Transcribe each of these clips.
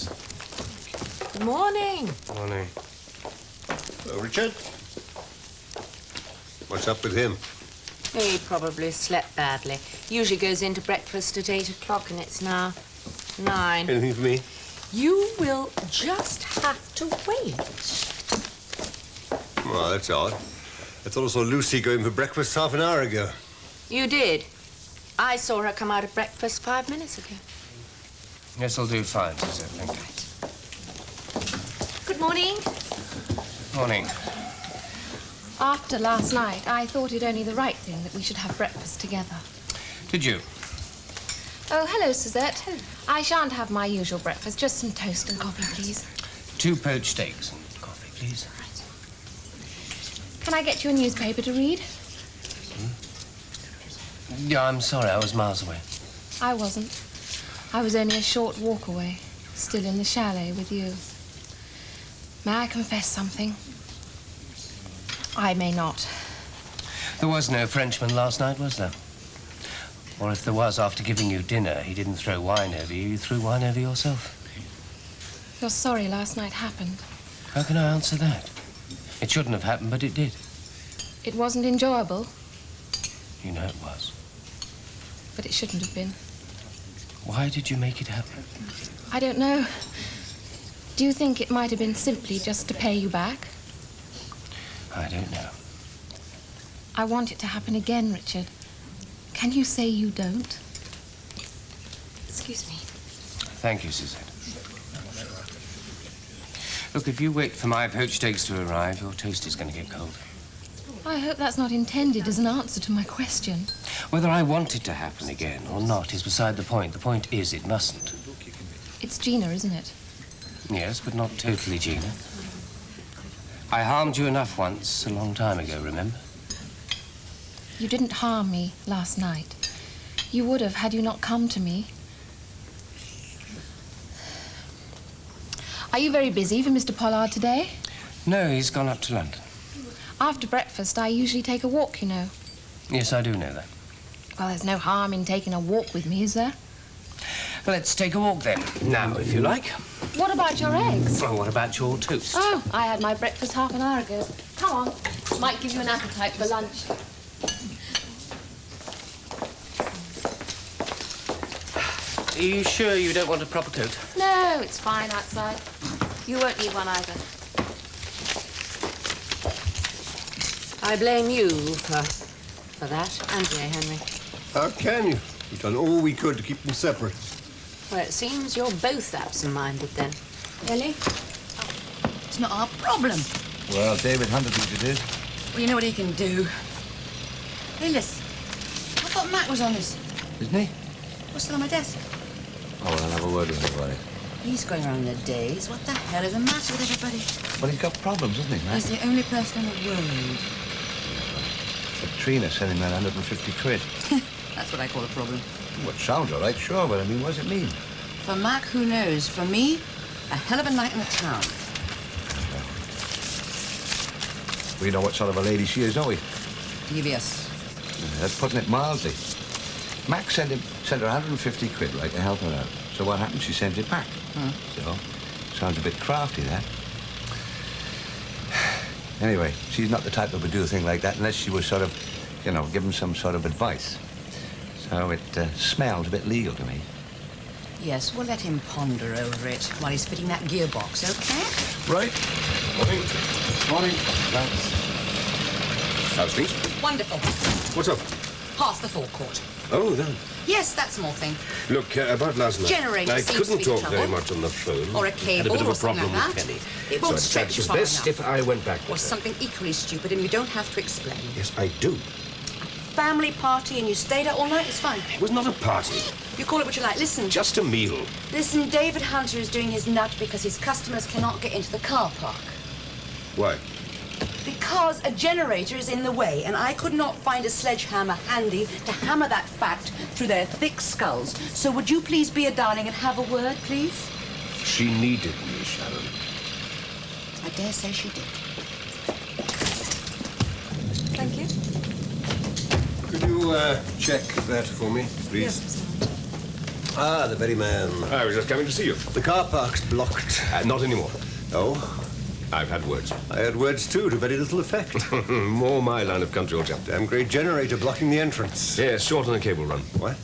Thanks. Good morning. Morning. Hello, Richard. What's up with him? He probably slept badly. Usually goes into breakfast at 8 o'clock, and it's now 9. Anything for me? You will just have to wait. Well, that's odd. I thought I saw Lucy going for breakfast half an hour ago. You did. I saw her come out of breakfast 5 minutes ago. This'll do fine, Suzette, thank you. Good morning. Morning. After last night, I thought it only the right thing that we should have breakfast together. Did you? Oh, hello, Suzette. I shan't have my usual breakfast. Just some toast and coffee, please. 2 poached eggs and coffee, please. Right. Can I get you a newspaper to read? Yeah, I'm sorry, I was miles away. I wasn't. I was only a short walk away, still in the chalet with you. May I confess something? I may not. There was no Frenchman last night, was there? Or if there was, after giving you dinner, he didn't throw wine over you, you threw wine over yourself. You're sorry last night happened. How can I answer that? It shouldn't have happened, but it did. It wasn't enjoyable, You know it was. but it shouldn't have been. Why did you make it happen? I don't know. Do you think it might have been simply just to pay you back? I don't know. I want it to happen again, Richard. Can you say you don't? Excuse me. Thank you, Suzette. Look, if you wait for my poached eggs to arrive, your toast is going to get cold. I hope that's not intended as an answer to my question. Whether I want it to happen again or not is beside the point. The point is it mustn't. It's Gina, isn't it? Yes, but not totally Gina. I harmed you enough once, a long time ago, remember? You didn't harm me last night. You would have had you not come to me. Are you very busy for Mr. Pollard today? No, he's gone up to London. After breakfast, I usually take a walk, you know. Yes, I do know that. Well, there's no harm in taking a walk with me, is there? Let's take a walk then. Now, if you like. What about your eggs? Well, what about your toast? Oh, I had my breakfast half an hour ago. Come on. Might give you an appetite for lunch. Are you sure you don't want a proper coat? No, it's fine outside. You won't need one either. I blame you for that, and you, Henry. How can you? We've done all we could to keep them separate. Well, it seems you're both absent-minded, then. Ellie? It's not our problem. Well, David hunted me to do. Well, you know what he can do. Hey, listen. I thought Matt was on this. Isn't he? What's still on my desk? Oh, well, I'll have a word with him about it. He's going around the days. What the hell is the matter with everybody? Well, he's got problems, hasn't he, Matt? He's the only person in the world. Katrina sent him that 150 quid. That's what I call a problem. Well, it sounds all right, sure, but I mean, what does it mean? For Mac, who knows? For me, a hell of a night in the town. We know what sort of a lady she is, don't we? Devious. That's putting it mildly. Mac sent her 150 quid, right, to help her out. So what happened? She sent it back. So, sounds a bit crafty, that. Anyway, she's not the type that would do a thing like that unless she was sort of, you know, given some sort of advice. So it smells a bit legal to me. Yes, we'll let him ponder over it while he's fitting that gearbox, okay? Right. Morning. Morning. Thanks. How's things? Wonderful. What's up? Past the forecourt. Oh, no. Yes, that small thing. Look, about last night. Generator I seems couldn't to be talk trouble. very much on the phone. Or a Had cable a bit of or a problem something like with that. Penny. It won't So stretch it you was far best enough. if I went back Or with her. something equally stupid, and you don't have to explain. Yes, I do. Family party and you stayed out all night, it's fine. It was not a party. You call it what you like. Listen. Just a meal. Listen, David Hunter is doing his nut because his customers cannot get into the car park. Why? Because a generator is in the way, and I could not find a sledgehammer handy to hammer that fact through their thick skulls. So would you please be a darling and have a word, please? She needed me, Sharon. I dare say she did. Thank you. Could you check that for me, please? Yes, Mr. Hunt. Ah, the very man. I was just coming to see you. The car park's blocked. Not anymore. Oh? I've had words. I had words too, to very little effect. More my line of country, old chap. Damn great generator blocking the entrance. Yes, shorten the cable run. What?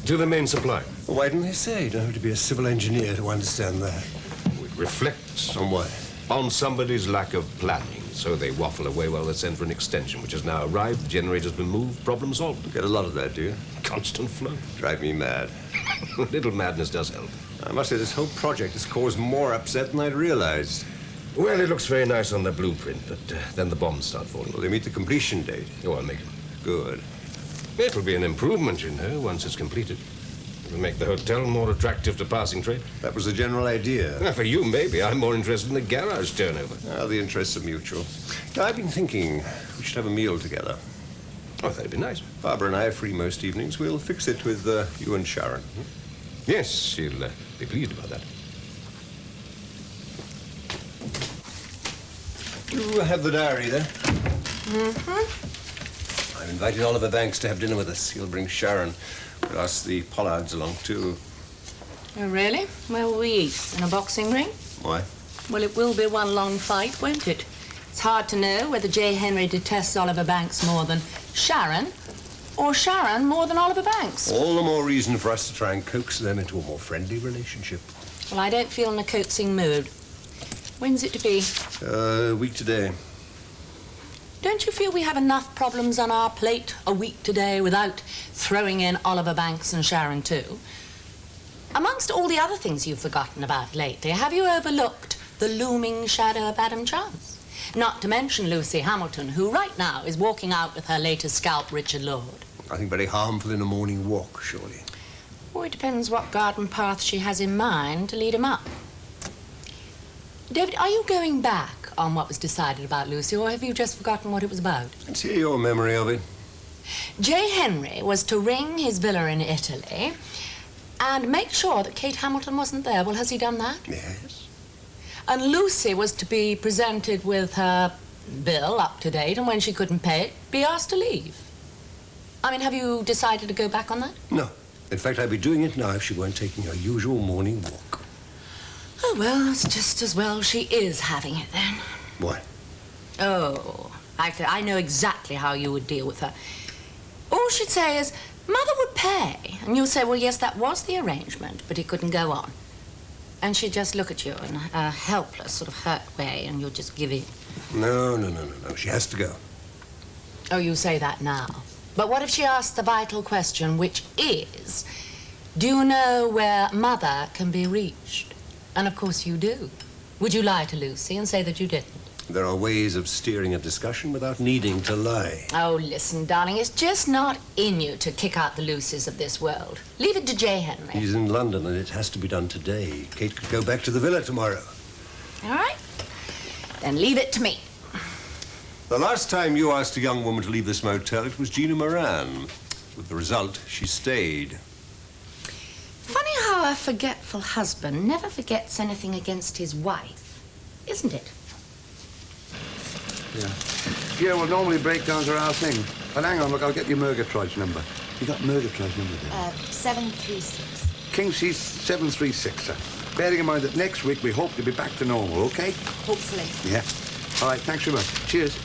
To the main supply. Well, why didn't they say? You don't have to be a civil engineer to understand that. It reflects On what? on somebody's lack of planning. So they waffle away while they send for an extension, which has now arrived. The generator's been moved. Problem solved. You get a lot of that, do you? Constant flow. Drive me mad. A little madness does help. I must say this whole project has caused more upset than I'd realized. Well, it looks very nice on the blueprint, but then the bombs start falling. Will they meet the completion date? Oh, I'll make it. Good. It'll be an improvement, you know, once it's completed. It'll make the hotel more attractive to passing trade. That was the general idea. Well, for you, maybe. I'm more interested in the garage turnover. Well, the interests are mutual. Now, I've been thinking we should have a meal together. Oh, that'd be nice. Barbara and I are free most evenings. We'll fix it with you and Sharon. Yes, she'll be pleased about that. You have the diary there? I've invited Oliver Banks to have dinner with us. He'll bring Sharon. We'll ask the Pollards along, too. Oh, really? Where will we eat? In a boxing ring? Why? Well, it will be one long fight, won't it? It's hard to know whether J. Henry detests Oliver Banks more than Sharon, or Sharon more than Oliver Banks. All the more reason for us to try and coax them into a more friendly relationship. Well, I don't feel in a coaxing mood. When's it to be? A week today. Don't you feel we have enough problems on our plate a week today without throwing in Oliver Banks and Sharon too? Amongst all the other things you've forgotten about lately, have you overlooked the looming shadow of Adam Chance? Not to mention Lucy Hamilton, who right now is walking out with her latest scalp, Richard Lloyd. I think very harmful in a morning walk, surely. Oh, it depends what garden path she has in mind to lead him up. David, are you going back on what was decided about Lucy, or have you just forgotten what it was about? Let's hear your memory of it. J. Henry was to ring his villa in Italy and make sure that Kate Hamilton wasn't there. Well, has he done that? Yes. And Lucy was to be presented with her bill up to date, and when she couldn't pay it, be asked to leave. I mean, have you decided to go back on that? No. In fact, I'd be doing it now if she weren't taking her usual morning walk. Oh, well, it's just as well she is having it then. What? Oh, I know exactly how you would deal with her. All she'd say is, Mother would pay. And you'll say, well, yes, that was the arrangement, but it couldn't go on. And she'd just look at you in a helpless, sort of hurt way, and you'll just give in. No. She has to go. Oh, you say that now. But what if she asks the vital question, which is, do you know where Mother can be reached? And of course you do. Would you lie to Lucy and say that you didn't? There are ways of steering a discussion without needing to lie. Oh, listen, darling, it's just not in you to kick out the Lucys of this world. Leave it to J. Henry. He's in London and it has to be done today. Kate could go back to the villa tomorrow. All right. Then leave it to me. The last time you asked a young woman to leave this motel, it was Gina Moran. With the result, she stayed. Funny how a forgetful husband never forgets anything against his wife, isn't it? Yeah, well, normally breakdowns are our thing. But hang on, look, I'll get your Murgatroyd's number. You got Murgatroyd's number there? 736. Kingsley's 736, sir. Bearing in mind that next week we hope to be back to normal, okay? Hopefully. Yeah. All right, thanks very much. Cheers.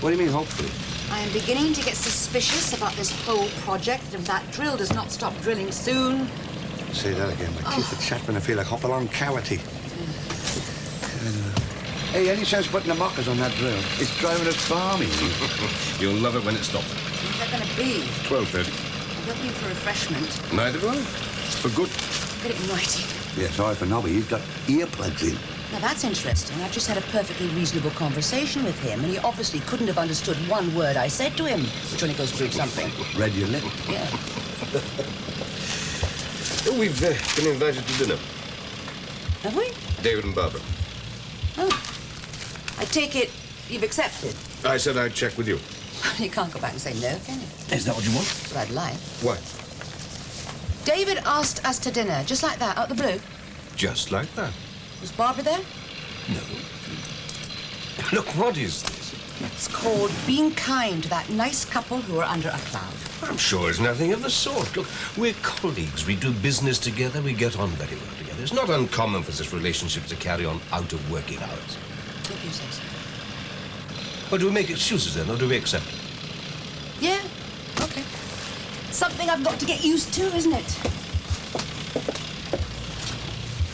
What do you mean, hopefully? I am beginning to get suspicious about this whole project. If that drill does not stop drilling soon... Say that again. My teeth are chattering. I feel like Hopalong Cavity. Hey, any sense of putting the mockers on that drill? It's driving us balmy. You'll love it when it stops. When's that going to be? 12:30. I'm looking for refreshment. Neither do I. For good. Get it in writing. Yeah, sorry for Nobby. He's got earplugs in. Now, that's interesting. I've just had a perfectly reasonable conversation with him, and he obviously couldn't have understood one word I said to him, which only goes to prove something. Read your lip. Yeah. Oh, we've been invited to dinner. Have we? David and Barbara. Oh. I take it you've accepted. I said I'd check with you. You can't go back and say no, can you? Is that what you want? But I'd like. Why? David asked us to dinner, just like that, out the blue. Just like that. Was Barbara there? No. Look, what is this? It's called being kind to that nice couple who are under a cloud. I'm sure it's nothing of the sort. Look, we're colleagues. We do business together. We get on very well together. It's not uncommon for such relationships to carry on out of working hours. If you say so. Well, do we make excuses then, or do we accept it? Yeah, okay. Something I've got to get used to, isn't it?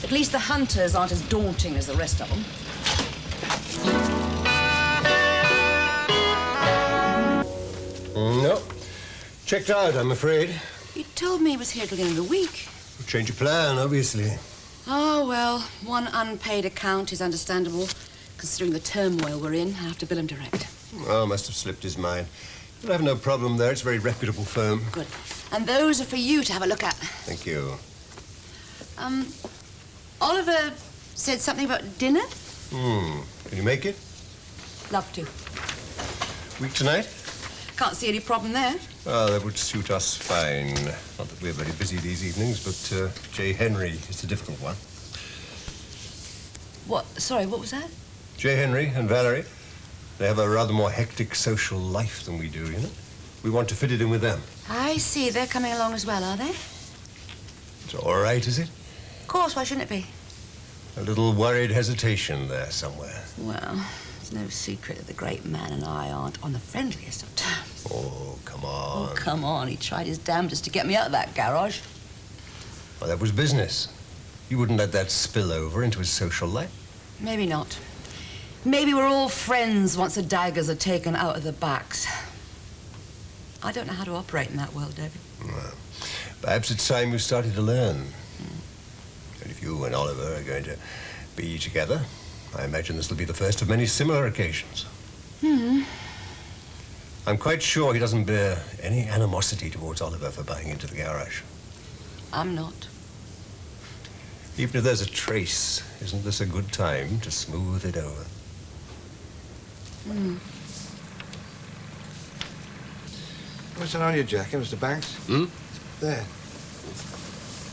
At least the hunters aren't as daunting as the rest of them. No. Checked out, I'm afraid. You told me he was here till the end of the week. Change of plan, obviously. Oh, well, one unpaid account is understandable. Considering the turmoil we're in, I have to bill him direct. Oh, must have slipped his mind. You'll have no problem there. It's a very reputable firm. Good. And those are for you to have a look at. Thank you. Oliver said something about dinner? Can you make it? Love to. Week tonight? Can't see any problem there. Oh, that would suit us fine. Not that we're very busy these evenings, but J. Henry is the difficult one. What? Sorry, what was that? J. Henry and Valerie, they have a rather more hectic social life than we do, you know. We want to fit it in with them. I see. They're coming along as well, are they? It's all right, is it? Of course, why shouldn't it be? A little worried hesitation there somewhere. Well, it's no secret that the great man and I aren't on the friendliest of terms. Oh, come on. Oh, come on. He tried his damnedest to get me out of that garage. Well, that was business. You wouldn't let that spill over into his social life? Maybe not. Maybe we're all friends once the daggers are taken out of the backs. I don't know how to operate in that world, David. Well, perhaps it's time you started to learn. And if you and Oliver are going to be together, I imagine this will be the first of many similar occasions. I'm quite sure he doesn't bear any animosity towards Oliver for buying into the garage. I'm not. Even if there's a trace, isn't this a good time to smooth it over? What's that on your jacket, Mr. Banks? There.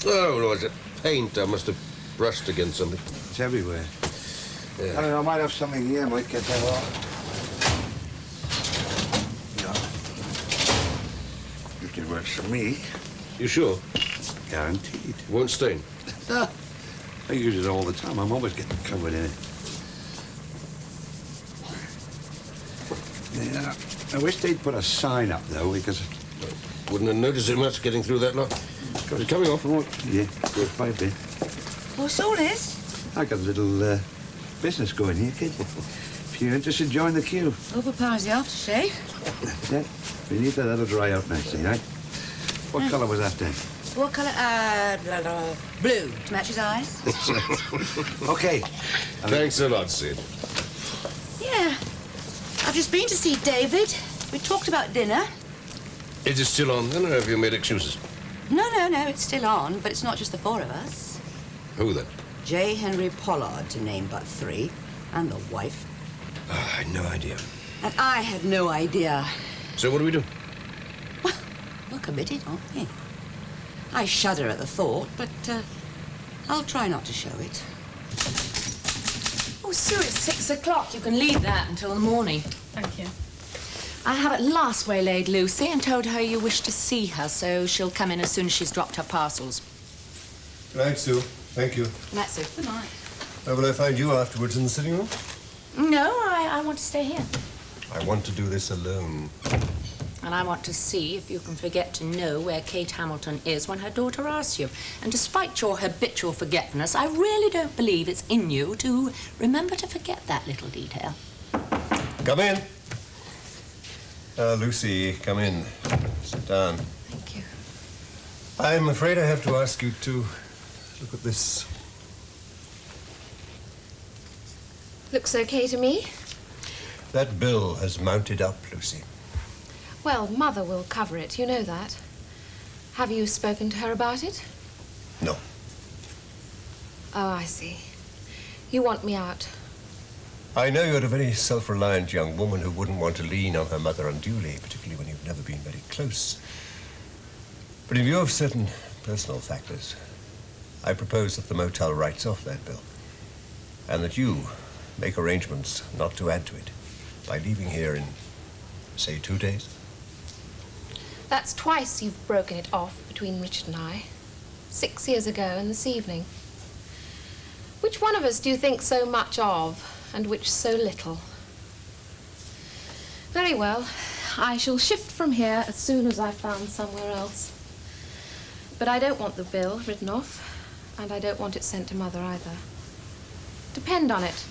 Oh, Lord, the paint. I must have brushed against something. It's everywhere. Yeah. I don't know, I might have something here, might get that off. No. If it works for me, You sure? guaranteed. Won't stain? No. I use it all the time. I'm always getting covered in it. Yeah. I wish they'd put a sign up, though, because... Wouldn't have noticed it much getting through that lot. Got it coming off. Yeah, good by a bit. What's all this? I got a little business going here, kid. If you're interested, join the queue. Overpowers the aftershave. Yeah, if you need that, that'll dry out nicely, right? What colour was that then? What colour? Blue, to match his eyes. Okay. Thanks a lot, Sid. Yeah. I've just been to see David. We talked about dinner. Is it still on then, or have you made excuses? No, it's still on, but it's not just the four of us. Who then? J. Henry Pollard, to name but three, and the wife. I had no idea. And I had no idea. So what do we do? Well, we're committed, aren't we? I shudder at the thought, but I'll try not to show it. Oh, Sue, it's 6 o'clock. You can leave that until the morning. Thank you. I have at last waylaid Lucy and told her you wish to see her, so she'll come in as soon as she's dropped her parcels. Good night, Sue. Thank you. That's it. Good night. Where will I find you afterwards, in the sitting room? No, I want to stay here. I want to do this alone. And I want to see if you can forget to know where Kate Hamilton is when her daughter asks you. And despite your habitual forgetfulness, I really don't believe it's in you to remember to forget that little detail. Come in. Lucy, come in. Sit down. Thank you. I'm afraid I have to ask you to look at this. Looks okay to me. That bill has mounted up, Lucy. Well, Mother will cover it, you know that. Have you spoken to her about it? No. Oh, I see. You want me out. I know you're a very self-reliant young woman who wouldn't want to lean on her mother unduly, particularly when you've never been very close. But in view of certain personal factors, I propose that the motel writes off that bill, and that you make arrangements not to add to it by leaving here in, say, 2 days. That's twice you've broken it off between Richard and I. 6 years ago and this evening. Which one of us do you think so much of, and which so little? Very well. I shall shift from here as soon as I've found somewhere else. But I don't want the bill written off, and I don't want it sent to Mother either. Depend on it,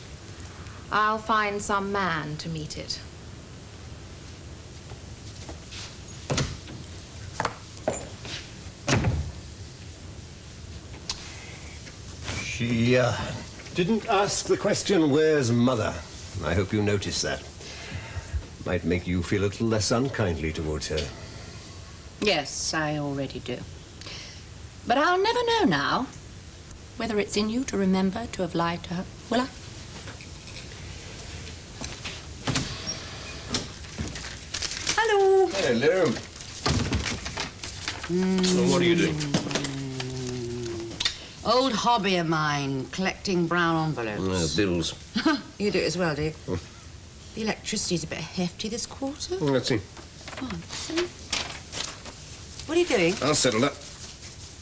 I'll find some man to meet it. She didn't ask the question, where's Mother? I hope you noticed that. Might make you feel a little less unkindly towards her. Yes, I already do. But I'll never know now whether it's in you to remember to have lied to her, will I? Hello. Hello. What are you doing? Old hobby of mine, collecting brown envelopes. Bills. You do it as well, do you? The electricity's a bit hefty this quarter. Let's see. Come on, see? What are you doing? I'll settle that.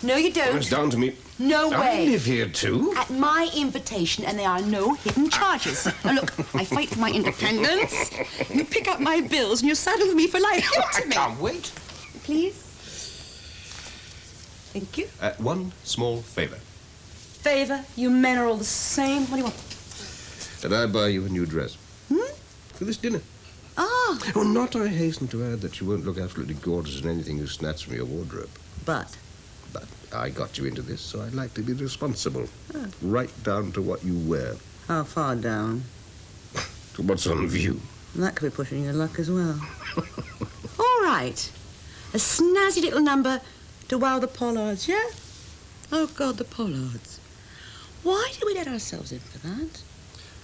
No, you don't. It's down to me. No I way. live here too. At my invitation, and there are no hidden charges. Now, look, I fight for my independence. You pick up my bills and you saddle with me for life. I can't wait. Please. Thank you. One small favour. Favour, you men are all the same. What do you want? Did I buy you a new dress? For this dinner. Ah. Oh, not, I hasten to add, that you won't look absolutely gorgeous in anything you snatch from your wardrobe. But? But I got you into this, so I'd like to be responsible. Right down to what you wear. How far down? To what's on view. That could be pushing your luck as well. All right. A snazzy little number to wow the Pollards, yeah? Oh, God, the Pollards. Why did we let ourselves in for that?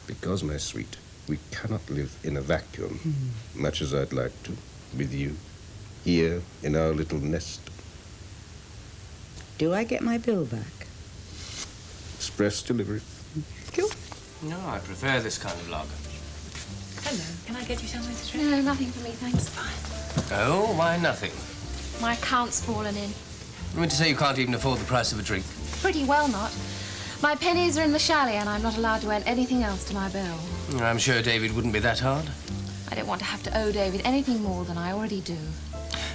Because, my sweet, we cannot live in a vacuum, much as I'd like to, with you, here in our little nest. Do I get my bill back? Express delivery. Cool. No, I prefer this kind of lager. Hello. Can I get you something to drink? No, nothing for me, thanks. Fine. Oh, why nothing? My account's fallen in. You mean to say you can't even afford the price of a drink? Pretty well not. My pennies are in the chalet and I'm not allowed to add anything else to my bill. I'm sure David wouldn't be that hard. I don't want to have to owe David anything more than I already do.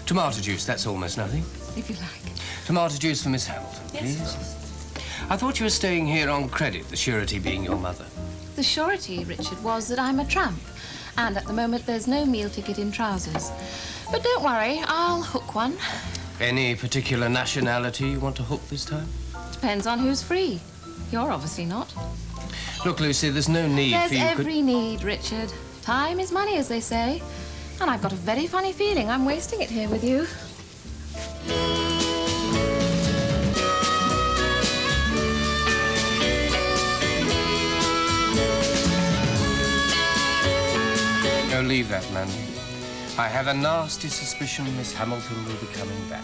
Tomato juice, that's almost nothing. If you like. Tomato juice for Miss Hamilton, please. Yes. I thought you were staying here on credit, the surety being your mother. The surety, Richard, was that I'm a tramp. And at the moment there's no meal ticket in trousers. But don't worry, I'll hook one. Any particular nationality you want to hook this time? Depends on who's free. You're obviously not. Look, Lucy, there's no need There's for you... every need, Richard. Time is money, as they say. And I've got a very funny feeling I'm wasting it here with you. No, leave that, man. I have a nasty suspicion Miss Hamilton will be coming back.